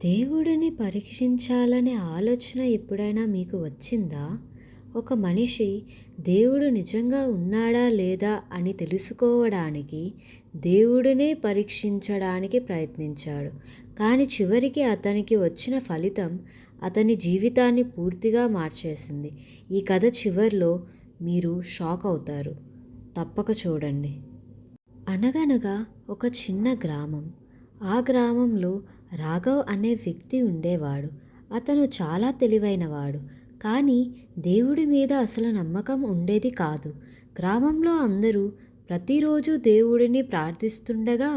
దేవుడిని పరీక్షించాలనే ఆలోచన ఎప్పుడైనా మీకు వచ్చిందా? ఒక మనిషి దేవుడు నిజంగా ఉన్నాడా లేదా అని తెలుసుకోవడానికి దేవుడినే పరీక్షించడానికి ప్రయత్నించాడు. కానీ చివరికి అతనికి వచ్చిన ఫలితం అతని జీవితాన్ని పూర్తిగా మార్చేసింది. ఈ కథ చివర్లో మీరు షాక్ అవుతారు. తప్పక చూడండి. అనగనగా ఒక చిన్న గ్రామం. ఆ గ్రామంలో రాఘవ్ అనే వ్యక్తి ఉండేవాడు. అతను చాలా తెలివైనవాడు. కానీ దేవుడి మీద అసలు నమ్మకం ఉండేది కాదు. గ్రామంలో అందరూ ప్రతిరోజు దేవుడిని ప్రార్థిస్తుండగా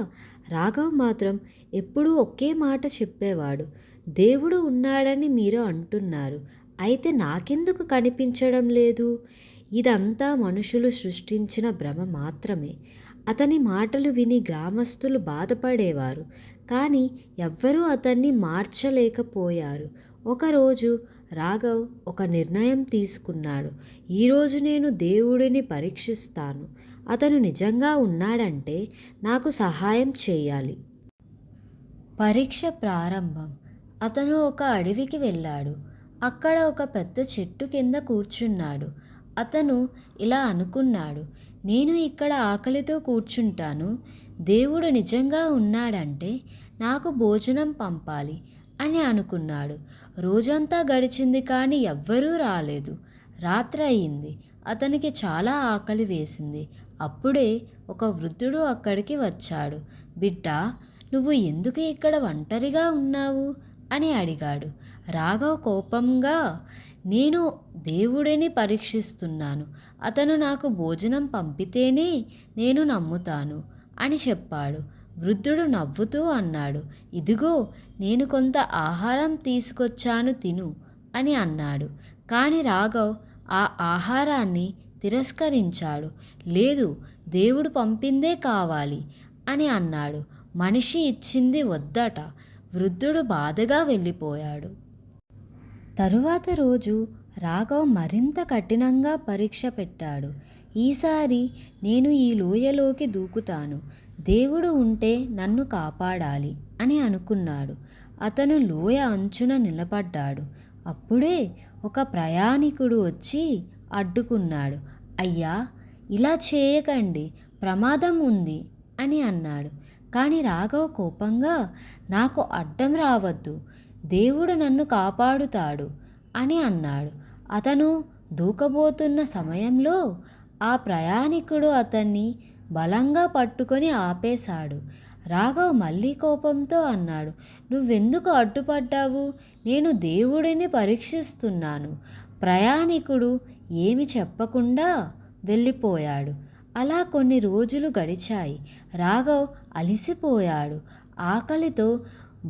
రాఘవ్ మాత్రం ఎప్పుడూ ఒకే మాట చెప్పేవాడు. దేవుడు ఉన్నాడని మీరు అంటున్నారు. అయితే నాకెందుకు కనిపించడం లేదు? ఇదంతా మనుషులు సృష్టించిన భ్రమ మాత్రమే. అతని మాటలు విని గ్రామస్తులు బాధపడేవారు. కానీ ఎవ్వరూ అతన్ని మార్చలేకపోయారు. ఒకరోజు రాఘవ్ ఒక నిర్ణయం తీసుకున్నాడు. ఈరోజు నేను దేవుడిని పరీక్షిస్తాను. అతను నిజంగా ఉన్నాడంటే నాకు సహాయం చేయాలి. పరీక్ష ప్రారంభం. అతను ఒక అడవికి వెళ్ళాడు. అక్కడ ఒక పెద్ద చెట్టు కింద కూర్చున్నాడు. అతను ఇలా అనుకున్నాడు, నేను ఇక్కడ ఆకలితో కూర్చుంటాను. దేవుడు నిజంగా ఉన్నాడంటే నాకు భోజనం పంపాలి అని అనుకున్నాడు. రోజంతా గడిచింది కానీ ఎవ్వరూ రాలేదు. రాత్రి అయింది. అతనికి చాలా ఆకలి వేసింది. అప్పుడే ఒక వృద్ధుడు అక్కడికి వచ్చాడు. బిడ్డా, నువ్వు ఎందుకు ఇక్కడ ఒంటరిగా ఉన్నావు అని అడిగాడు. రాఘవ్ కోపంగా, నేను దేవుడిని పరీక్షిస్తున్నాను. అతను నాకు భోజనం పంపితేనే నేను నమ్ముతాను అని చెప్పాడు. వృద్ధుడు నవ్వుతూ అన్నాడు, ఇదిగో నేను కొంత ఆహారం తీసుకొచ్చాను, తిను అని అన్నాడు. కానీ రాఘవ్ ఆ ఆహారాన్ని తిరస్కరించాడు. లేదు, దేవుడు పంపిందే కావాలి అని అన్నాడు. మనిషి ఇచ్చింది వద్దట. వృద్ధుడు బాధగా వెళ్ళిపోయాడు. తరువాత రోజు రాఘవ్ మరింత కఠినంగా పరీక్ష పెట్టాడు. ఈసారి నేను ఈ లోయలోకి దూకుతాను. దేవుడు ఉంటే నన్ను కాపాడాలి అని అనుకున్నాడు. అతను లోయ అంచున నిలబడ్డాడు. అప్పుడే ఒక ప్రయాణికుడు వచ్చి అడ్డుకున్నాడు. అయ్యా, ఇలా చేయకండి, ప్రమాదం ఉంది అని అన్నాడు. కానీ రాఘవ్ కోపంగా, నాకు అడ్డం రావద్దు, దేవుడు నన్ను కాపాడుతాడు అని అన్నాడు. అతను దూకబోతున్న సమయంలో ఆ ప్రయాణికుడు అతన్ని బలంగా పట్టుకొని ఆపేశాడు. రాఘవ్ మళ్ళీ కోపంతో అన్నాడు, నువ్వెందుకు అడ్డుపడ్డావు? నేను దేవుడిని పరీక్షిస్తున్నాను. ప్రయాణికుడు ఏమి చెప్పకుండా వెళ్ళిపోయాడు. అలా కొన్ని రోజులు గడిచాయి. రాఘవ్ అలసిపోయాడు. ఆకలితో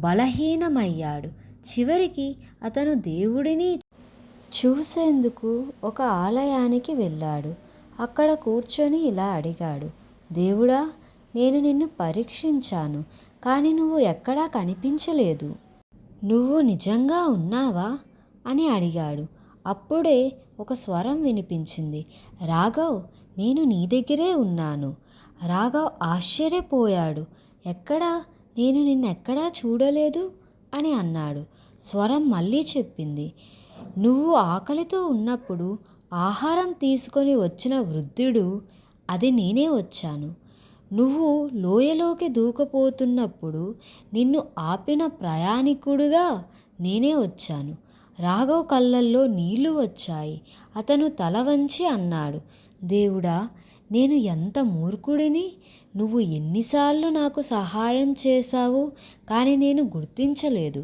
బలహీనమయ్యాడు. చివరికి అతను దేవుడిని చూసేందుకు ఒక ఆలయానికి వెళ్ళాడు. అక్కడ కూర్చొని ఇలా అడిగాడు, దేవుడా, నేను నిన్ను పరీక్షించాను, కానీ నువ్వు ఎక్కడా కనిపించలేదు. నువ్వు నిజంగా ఉన్నావా అని అడిగాడు. అప్పుడే ఒక స్వరం వినిపించింది, రాఘవ్, నేను నీ దగ్గరే ఉన్నాను. రాఘవ్ ఆశ్చర్యపోయాడు. ఎక్కడా? నేను నిన్నెక్కడా చూడలేదు అని అన్నాడు. స్వరం మళ్ళీ చెప్పింది, నువ్వు ఆకలితో ఉన్నప్పుడు ఆహారం తీసుకొని వచ్చిన వృద్ధుడు, అది నేనే వచ్చాను. నువ్వు లోయలోకి దూకపోతున్నప్పుడు నిన్ను ఆపిన ప్రయాణికుడుగా నేనే వచ్చాను. రాఘవ్ కళ్ళల్లో నీళ్లు వచ్చాయి. అతను తల వంచి అన్నాడు, దేవుడా, నేను ఎంత మూర్ఖుడిని. నువ్వు ఎన్నిసార్లు నాకు సహాయం చేశావు, కానీ నేను గుర్తించలేదు.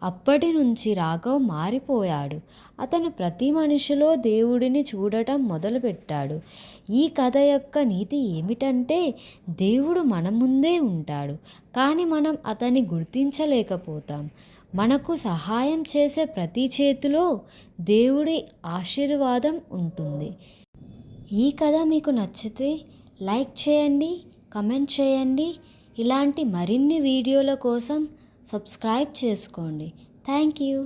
అప్పటి నుంచి రాఘవ్ మారిపోయాడు. అతను ప్రతి మనిషిలో దేవుడిని చూడటం మొదలుపెట్టాడు. ఈ కథ యొక్క నీతి ఏమిటంటే, దేవుడు మన ముందే ఉంటాడు, కానీ మనం అతన్ని గుర్తించలేకపోతాం. మనకు సహాయం చేసే ప్రతి చేతిలో దేవుడి ఆశీర్వాదం ఉంటుంది. ఈ కథ మీకు నచ్చితే లైక్ చేయండి, కమెంట్ చేయండి. ఇలాంటి మరిన్ని వీడియోల కోసం సబ్స్క్రైబ్ చేసుకోండి. Thank you.